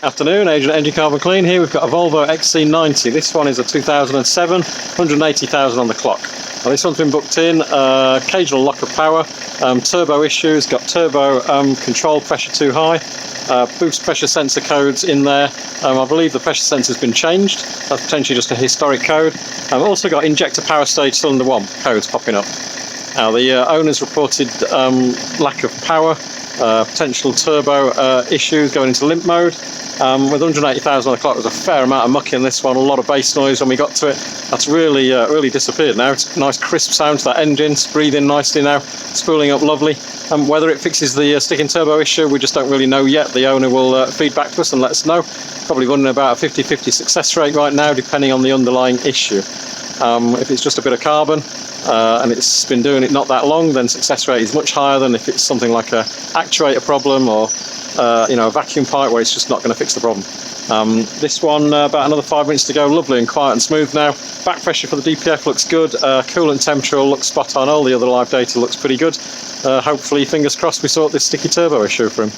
Afternoon, Adrian Engine Carbon Clean here. We've got a Volvo XC90. This one is a 2007, 180,000 on the clock. Now this one's been booked in, occasional lock of power, turbo issues, got turbo control pressure too high, boost pressure sensor codes in there. I believe the pressure sensor's been changed. That's potentially just a historic code. I've also got injector power stage cylinder 1 codes popping up. Now the owner's reported lack of power, potential turbo issues going into limp mode. With 180,000 on the clock, there's a fair amount of muck in this one, a lot of bass noise when we got to it. That's really disappeared now. It's a nice crisp sound to that engine, it's breathing nicely now, spooling up lovely. Whether it fixes the sticking turbo issue, we just don't really know yet. The owner will feed back to us and let us know. Probably running about a 50-50 success rate right now, depending on the underlying issue. If it's just a bit of carbon and it's been doing it not that long, then success rate is much higher than if it's something like a actuator problem or a vacuum pipe where it's just not going to fix the problem. This one, about another 5 minutes to go, lovely and quiet and smooth now. Back pressure for the DPF looks good, coolant temperature looks spot on, all the other live data looks pretty good. Hopefully, fingers crossed, we sort this sticky turbo issue for him.